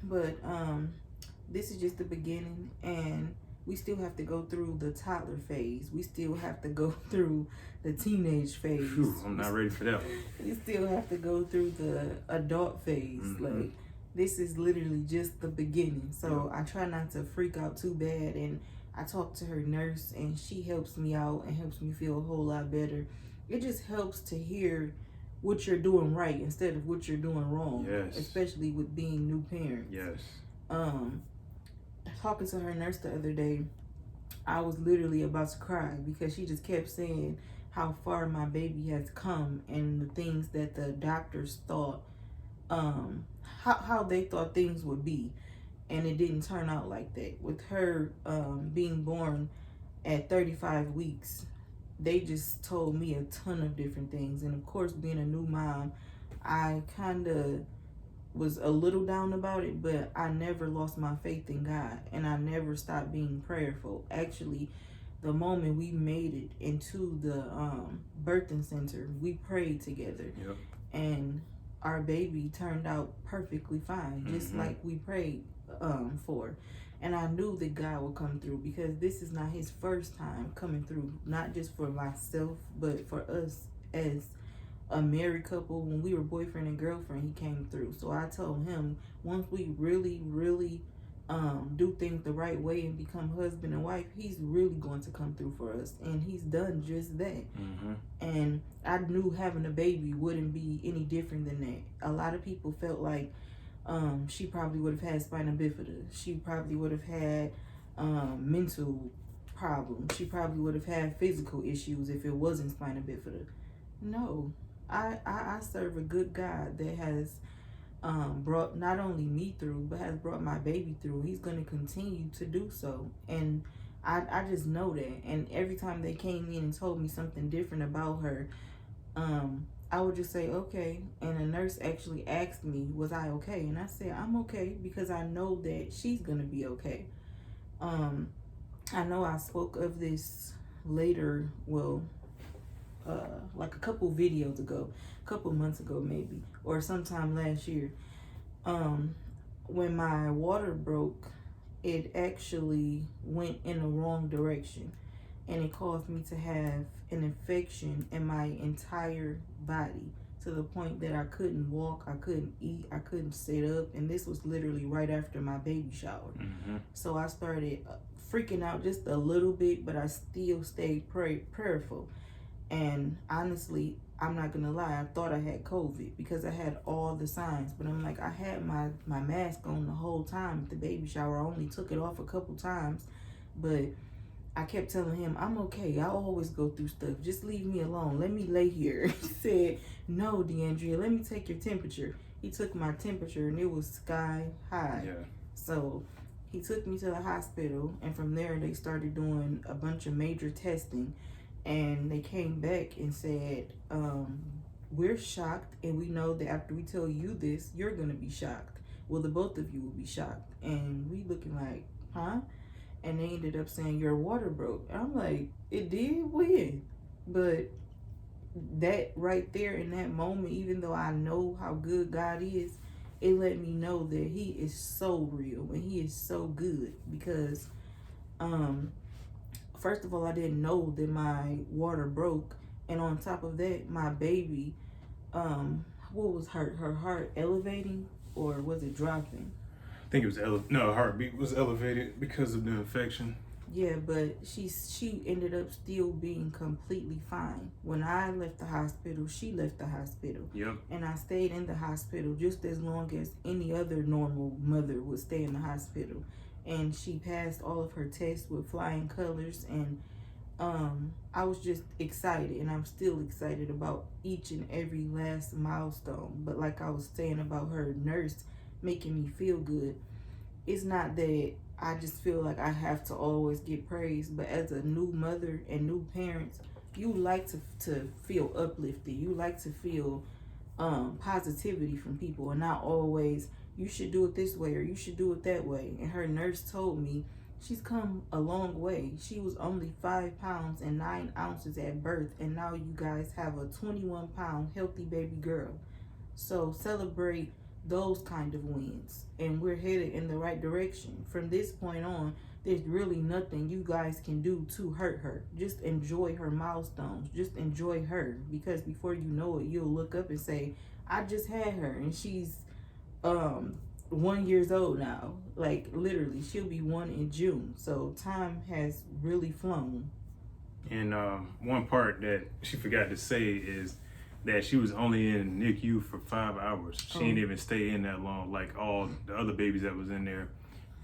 But this is just the beginning, and we still have to go through the toddler phase. We still have to go through the teenage phase. Whew, I'm not ready for that one. We still have to go through the adult phase. Like, this is literally just the beginning. So I try not to freak out too bad, and I talk to her nurse, and she helps me out and helps me feel a whole lot better. It just helps to hear what you're doing right instead of what you're doing wrong. Yes. Especially with being new parents. Yes. Talking to her nurse the other day, I was literally about to cry because she just kept saying how far my baby has come and the things that the doctors thought, how they thought things would be, and it didn't turn out like that. With her being born at 35 weeks, they just told me a ton of different things. And of course, being a new mom, I kind of was a little down about it, but I never lost my faith in God, and I never stopped being prayerful. Actually, the moment we made it into the birthing center, we prayed together. Yep. And our baby turned out perfectly fine, just like we prayed for. And I knew that God would come through, because this is not his first time coming through, not just for myself, but for us as a married couple. When we were boyfriend and girlfriend, he came through. So I told him, once we really do things the right way and become husband and wife, he's really going to come through for us. And he's done just that. And I knew having a baby wouldn't be any different than that. A lot of people felt like she probably would have had spina bifida. She probably would have had mental problems. She probably would have had physical issues if it wasn't spina bifida. No, I serve a good God that has brought not only me through, but has brought my baby through. He's going to continue to do so. And I just know that. And every time they came in and told me something different about her, I would just say, okay. And a nurse actually asked me, was I okay? And I said, I'm okay, because I know that she's going to be okay. I know I spoke of this later, well, like a couple videos ago, a couple months ago maybe, or sometime last year. When my water broke, it actually went in the wrong direction, and it caused me to have an infection in my entire body, to the point that I couldn't walk, I couldn't eat, I couldn't sit up. And this was literally right after my baby shower. So I started freaking out just a little bit, but I still stayed prayerful. And honestly, I'm not gonna lie, I thought I had COVID because I had all the signs. But I'm like, I had my mask on the whole time at the baby shower. I only took it off a couple times, but I kept telling him, I'm okay. I always go through stuff. Just leave me alone. Let me lay here. He said, no, DeAndrea, let me take your temperature. He took my temperature, and it was sky high. Yeah. So he took me to the hospital, and from there they started doing a bunch of major testing. And they came back and said, we're shocked, and we know that after we tell you this, you're going to be shocked. Well, the both of you will be shocked. And we looking like, huh? And they ended up saying, your water broke. And I'm like, it did? When? But that right there in that moment, even though I know how good God is, it let me know that he is so real and he is so good. Because first of all, I didn't know that my water broke, and on top of that, my baby, what was her heart elevating, or was it dropping? I think it was heartbeat was elevated because of the infection. Yeah, but she ended up still being completely fine. When I left the hospital, she left the hospital. Yep. And I stayed in the hospital just as long as any other normal mother would stay in the hospital. And she passed all of her tests with flying colors, and I was just excited, and I'm still excited about each and every last milestone. But like I was saying about her nurse making me feel good, it's not that I just feel like I have to always get praise, but as a new mother and new parents, you like to feel uplifted. You like to feel positivity from people, and not always, you should do it this way or you should do it that way. And her nurse told me she's come a long way. She was only 5 pounds and 9 ounces at birth, and now you guys have a 21-pound healthy baby girl. So celebrate those kind of wins, and we're headed in the right direction. From this point on, there's really nothing you guys can do to hurt her. Just enjoy her milestones. Just enjoy her, because before you know it, you'll look up and say, I just had her, and she's 1 year old now. Like, literally, she'll be 1 in June. So time has really flown. And one part that she forgot to say is that she was only in NICU for 5 hours. She didn't even stay in that long like all the other babies that was in there.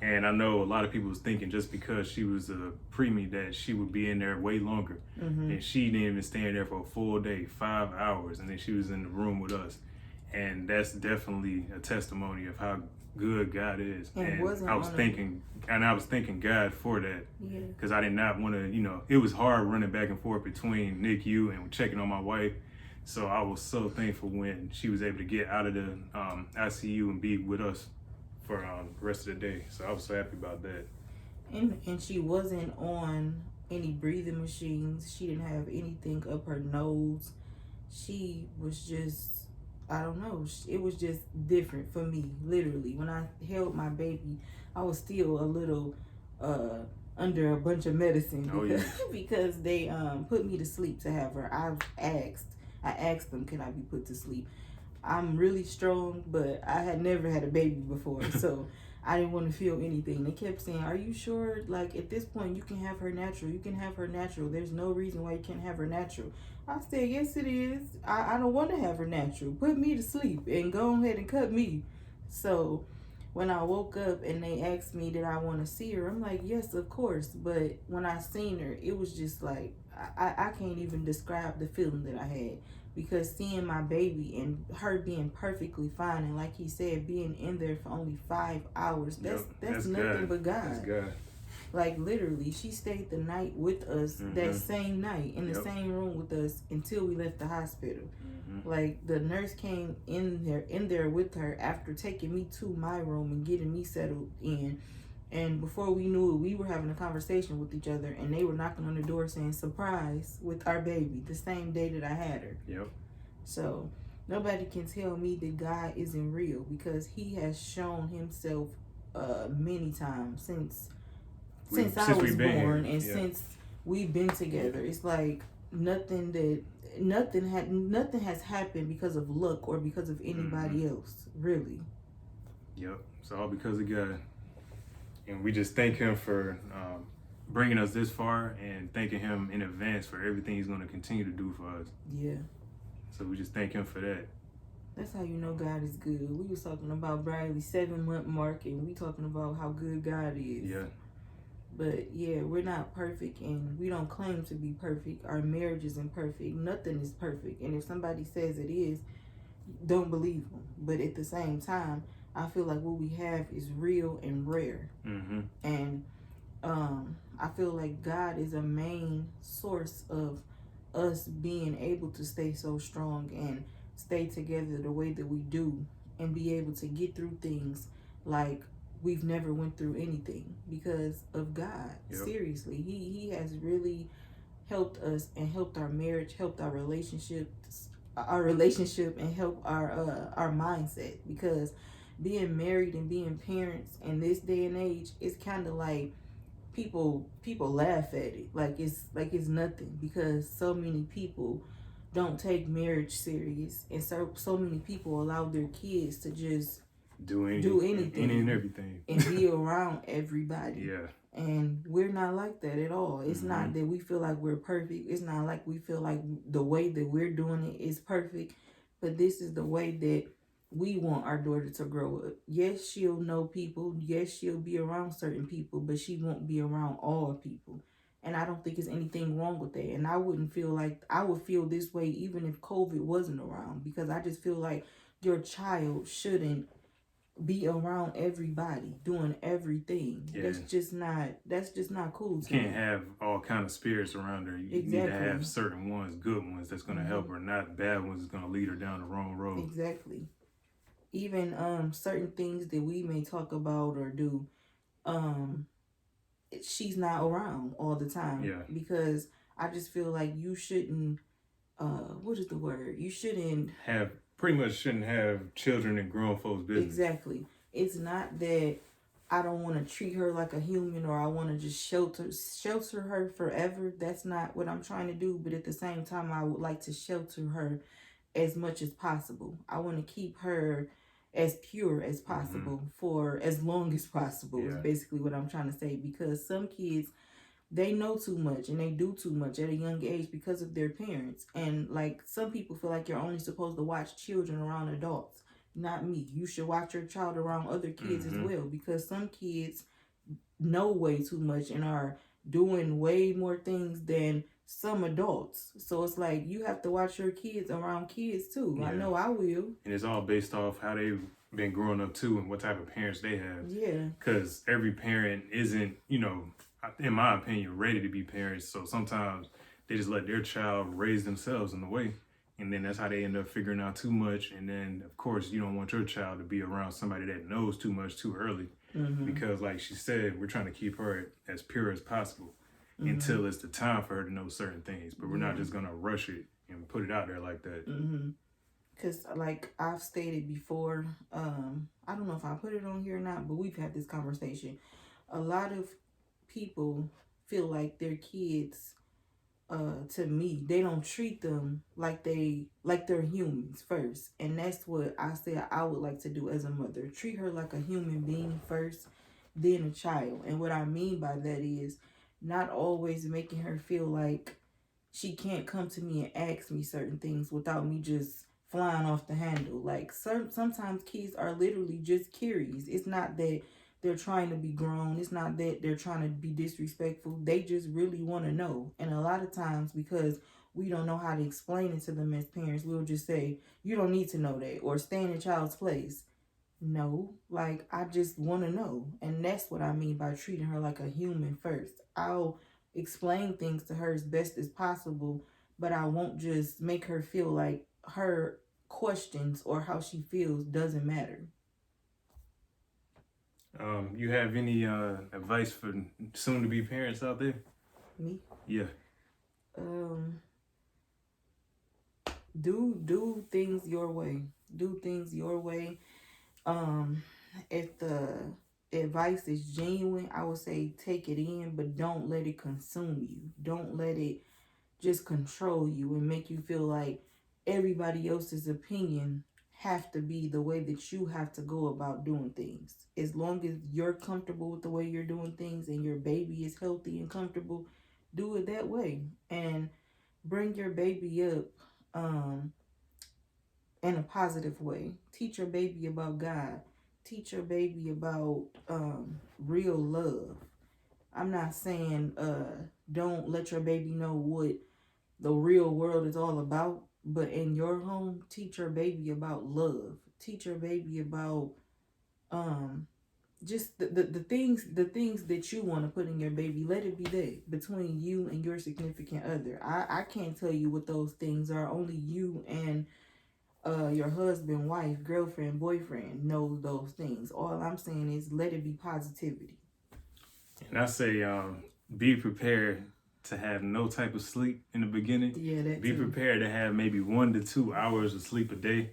And I know a lot of people was thinking just because she was a preemie that she would be in there way longer. And she didn't even stay in there for a full day, 5 hours, and then she was in the room with us. And that's definitely a testimony of how good God is. And I was thanking God for that, because I did not want to, it was hard running back and forth between NICU and checking on my wife. So I was so thankful when she was able to get out of the ICU and be with us for the rest of the day. So I was so happy about that. And she wasn't on any breathing machines. She didn't have anything up her nose. She was just, I don't know, it was just different for me. Literally, when I held my baby, I was still a little under a bunch of medicine because they put me to sleep to have her. I asked them, can I be put to sleep? I'm really strong, but I had never had a baby before, so I didn't want to feel anything. They kept saying, are you sure? Like, at this point, you can have her natural. You can have her natural. There's no reason why you can't have her natural. I said, yes, it is. I don't want to have her natural. Put me to sleep and go ahead and cut me. So when I woke up and they asked me, did I want to see her? I'm like, yes, of course. But when I seen her, it was just like, I can't even describe the feeling that I had. Because seeing my baby and her being perfectly fine, and like he said, being in there for only 5 hours, that's nothing but God. That's God. Like, literally, she stayed the night with us that same night in the same room with us until we left the hospital. Like, the nurse came in there with her after taking me to my room and getting me settled in. And before we knew it, we were having a conversation with each other, and they were knocking on the door saying, surprise, with our baby, the same day that I had her. So nobody can tell me that God isn't real, because he has shown himself many times since I was born and since we've been together. It's like nothing has happened because of luck or because of anybody else, really. It's all because of God. And we just thank him for bringing us this far, and thanking him in advance for everything he's going to continue to do for us. So we just thank him for that. That's how you know God is good. We was talking about Bradley's 7-month mark, and we talking about how good God is. But yeah, we're not perfect, and we don't claim to be perfect. Our marriage isn't perfect. Nothing is perfect. And if somebody says it is, don't believe them. But at the same time, I feel like what we have is real and rare. And I feel like God is a main source of us being able to stay so strong and stay together the way that we do, and be able to get through things like we've never went through anything because of God. Seriously, he has really helped us and helped our marriage, helped our relationship, and helped our mindset, because being married and being parents in this day and age is kind of like people laugh at it like it's nothing, because so many people don't take marriage serious, and so many people allow their kids to just do anything and everything and be around everybody. And we're not like that at all. It's not that we feel like we're perfect. It's not like we feel like the way that we're doing it is perfect, but this is the way that we want our daughter to grow up. Yes, she'll know people. Yes, she'll be around certain people, but she won't be around all people. And I don't think there's anything wrong with that. And I would feel this way even if COVID wasn't around, because I just feel like your child shouldn't be around everybody doing everything. That's just not cool to me. You can't have all kind of spirits around her. You need to have certain ones, good ones, that's going to help her, not bad ones that's going to lead her down the wrong road. Exactly. Even certain things that we may talk about or do, she's not around all the time. Because I just feel like you shouldn't, what is the word? You shouldn't have pretty much shouldn't have children in grown folks' business. Exactly. It's not that I don't want to treat her like a human or I want to just shelter her forever. That's not what I'm trying to do. But at the same time, I would like to shelter her as much as possible. I want to keep her as pure as possible for as long as possible is basically what I'm trying to say. Because some kids, they know too much and they do too much at a young age because of their parents. And like some people feel like you're only supposed to watch children around adults. Not me. You should watch your child around other kids as well, because some kids know way too much and are doing way more things than some adults. So it's like you have to watch your kids around kids too. I know I will. And it's all based off how they've been growing up too and what type of parents they have. Yeah. Because every parent isn't, you know, in my opinion, ready to be parents. So sometimes they just let their child raise themselves in the way. And then that's how they end up figuring out too much. And then, of course, you don't want your child to be around somebody that knows too much too early. Because, like she said, we're trying to keep her as pure as possible until it's the time for her to know certain things. But we're not just going to rush it and put it out there like that. Because, like I've stated before, I don't know if I put it on here or not, but we've had this conversation. A lot of people feel like their kids, to me, they don't treat them like they're humans first. And that's what I said I would like to do as a mother. Treat her like a human being first, then a child. And what I mean by that is not always making her feel like she can't come to me and ask me certain things without me just flying off the handle. Like sometimes kids are literally just curious. It's not that they're trying to be grown. It's not that they're trying to be disrespectful. They just really want to know. And a lot of times, because we don't know how to explain it to them as parents, we'll just say, you don't need to know that, or stay in a child's place. No, like, I just want to know. And that's what I mean by treating her like a human first. I'll explain things to her as best as possible, but I won't just make her feel like her questions or how she feels doesn't matter. You have any advice for soon-to-be parents out there? Me? Yeah. Do things your way. Do things your way. If the advice is genuine, I would say take it in, but don't let it consume you. Don't let it just control you and make you feel like everybody else's opinion have to be the way that you have to go about doing things. As long as you're comfortable with the way you're doing things and your baby is healthy and comfortable, do it that way. And bring your baby up in a positive way. Teach your baby about God. Teach your baby about real love. I'm not saying don't let your baby know what the real world is all about, but in your home, teach your baby about love. Teach your baby about just the things that you want to put in your baby. Let it be that between you and your significant other. I can't tell you what those things are. Only you and your husband, wife, girlfriend, boyfriend knows those things. All I'm saying is let it be positivity. And I say be prepared to have no type of sleep in the beginning. Yeah, that Be too. prepared to have maybe 1 to 2 hours of sleep a day.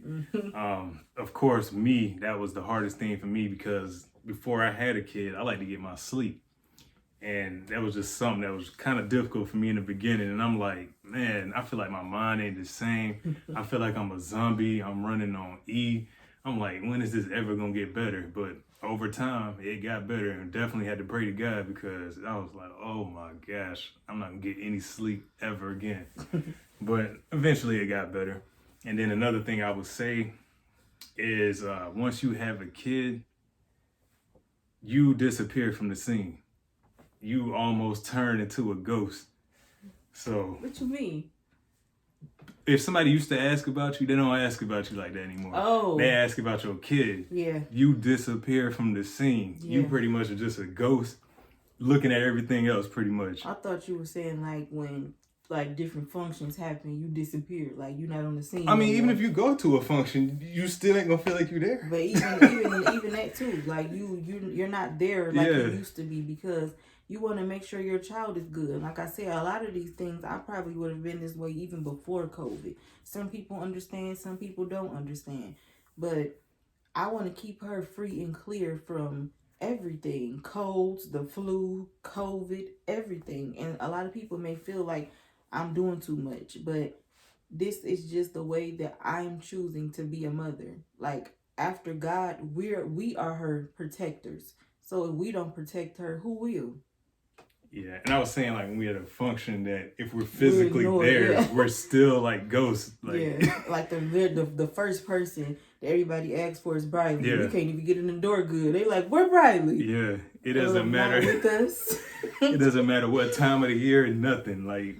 Of course, that was the hardest thing for me, because before I had a kid, I like to get my sleep. And that was just something that was kind of difficult for me in the beginning. And I'm like, man, I feel like my mind ain't the same. I feel like I'm a zombie. I'm running on E. I'm like, when is this ever going to get better? But over time, it got better, and definitely had to pray to God, because I was like, oh my gosh, I'm not going to get any sleep ever again. But eventually it got better. And then another thing I would say is once you have a kid, you disappear from the scene. You almost turn into a ghost. So What you mean? if somebody used to ask about you, they don't ask about you like that anymore. Oh. They ask about your kid. Yeah. You disappear from the scene. Yeah. You pretty much are just a ghost looking at everything else pretty much. I thought you were saying like when like different functions happen, you disappear. Like you're not on the scene. I mean, even if you go to a function, you still ain't gonna feel like you're there. But even that too, like you're not there like you used to be, because You want to make sure your child is good. Like I said, a lot of these things, I probably would have been this way even before COVID. Some people understand, some people don't understand. But I want to keep her free and clear from everything. Colds, the flu, COVID, everything. And a lot of people may feel like I'm doing too much. But this is just the way that I'm choosing to be a mother. Like, after God, we are her protectors. So if we don't protect her, who will? Yeah, and I was saying, like, when we had a function that if we're physically there, we're still like ghosts. Like, yeah, like the first person that everybody asks for is Briley. Yeah. We can't even get in the door good. They like, where Briley? Yeah, it doesn't matter. Not with us. It doesn't matter what time of the year, nothing. Like,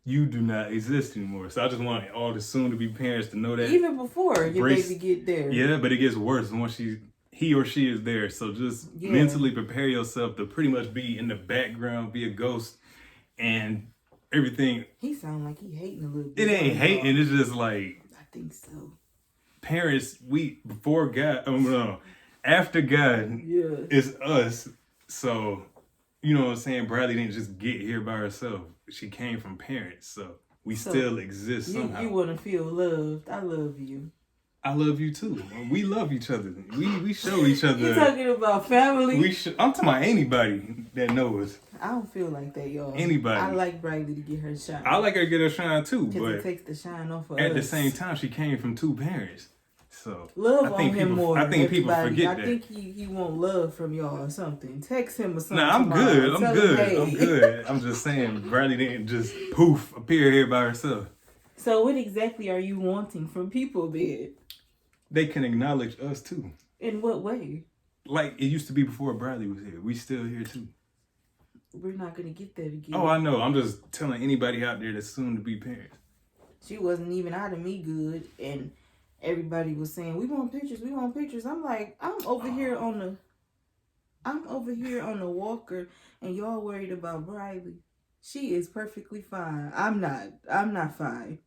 you do not exist anymore. So I just want all the soon-to-be parents to know that. Even before your baby get there. Yeah, but it gets worse once he or she is there. So just mentally prepare yourself to pretty much be in the background, be a ghost, and everything. He sound like he hating a little bit. It ain't hating. It's just like, I think so. Parents, before God, after God, it's us. So, you know what I'm saying? Bradley didn't just get here by herself. She came from parents. So we still exist somehow. You want to feel loved. I love you. I love you too. We love each other. We show each other. You talking about family? I'm talking about anybody that knows us. I don't feel like that, y'all. Anybody. I like Briley to get her shine. I like her to get her shine too, but it takes the shine off of at us. the same time, she came from two parents. So love on him more. I think people forget that. I think he want love from y'all or something. Text him or something. Nah, I'm good. I'm good. I'm just saying, Bradley didn't just poof appear here by herself. So what exactly are you wanting from people then? They can acknowledge us too. In what way? Like it used to be before Bradley was here. We still here too. We're not gonna get that again. Oh, I know. I'm just telling anybody out there that's soon to be parents. She wasn't even out of me good, and everybody was saying, we want pictures, we want pictures. I'm like, I'm over here on the walker, and y'all worried about Briley. She is perfectly fine. I'm not fine.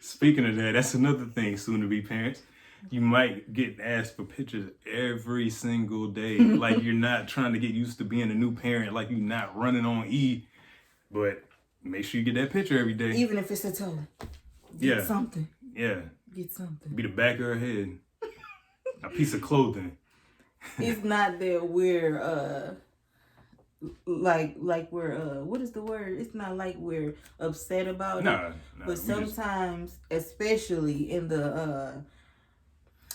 Speaking of that, that's another thing, soon to be parents. You might get asked for pictures every single day. Like you're not trying to get used to being a new parent, like you're not running on E. But make sure you get that picture every day. Even if it's a toe. Get something. Yeah. Get something. Be the back of her head. A piece of clothing. It's not that we're like we're what is the word? It's not like we're upset about it. But sometimes, especially in the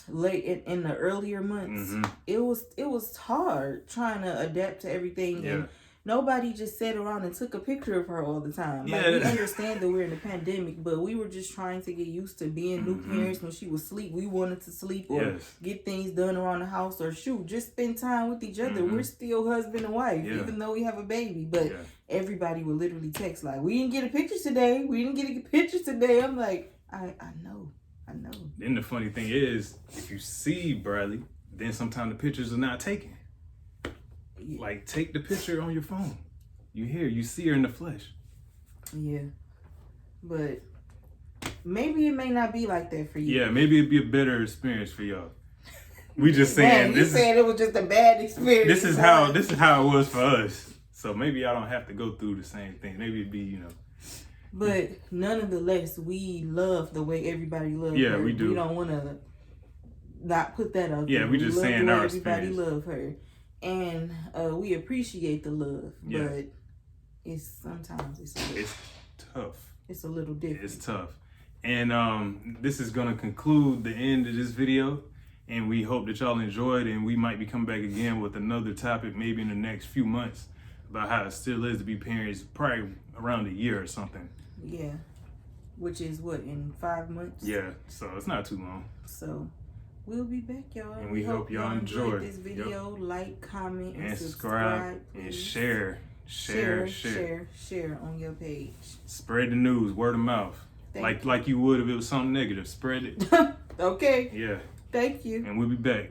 late in the earlier months, it was hard trying to adapt to everything. Yeah. And nobody just sat around and took a picture of her all the time. Like, we understand that we're in a pandemic, but we were just trying to get used to being new parents. When she was asleep, we wanted to sleep or get things done around the house, or just spend time with each other. We're still husband and wife, even though we have a baby. But everybody would literally text like, we didn't get a picture today. We didn't get a picture today. I'm like, I know. Then the funny thing is, if you see Bradley, then sometimes the pictures are not taken. Like, take the picture on your phone. You see her in the flesh. Yeah. But maybe it may not be like that for you. Yeah, maybe it'd be a better experience for y'all. We just saying you said it was just a bad experience. This is how it was for us. So maybe I don't have to go through the same thing. Maybe it'd be, But nonetheless, we love the way everybody loves her. Yeah, we do. We don't want to not put that out there. Yeah, we just saying our everybody experience. love her. And we appreciate the love, but sometimes it's tough. It's a little different. It's tough. And this is going to conclude the end of this video. And we hope that y'all enjoyed, and we might be coming back again with another topic maybe in the next few months about how it still is to be parents, probably around a year or something. Yeah. Which is what, in 5 months? Yeah, so it's not too long. So we'll be back, y'all. And we hope y'all enjoyed this video. Yep. Like, comment, and subscribe. And share on your page. Spread the news, word of mouth. Like you would if it was something negative. Spread it. Okay. Yeah. Thank you. And we'll be back.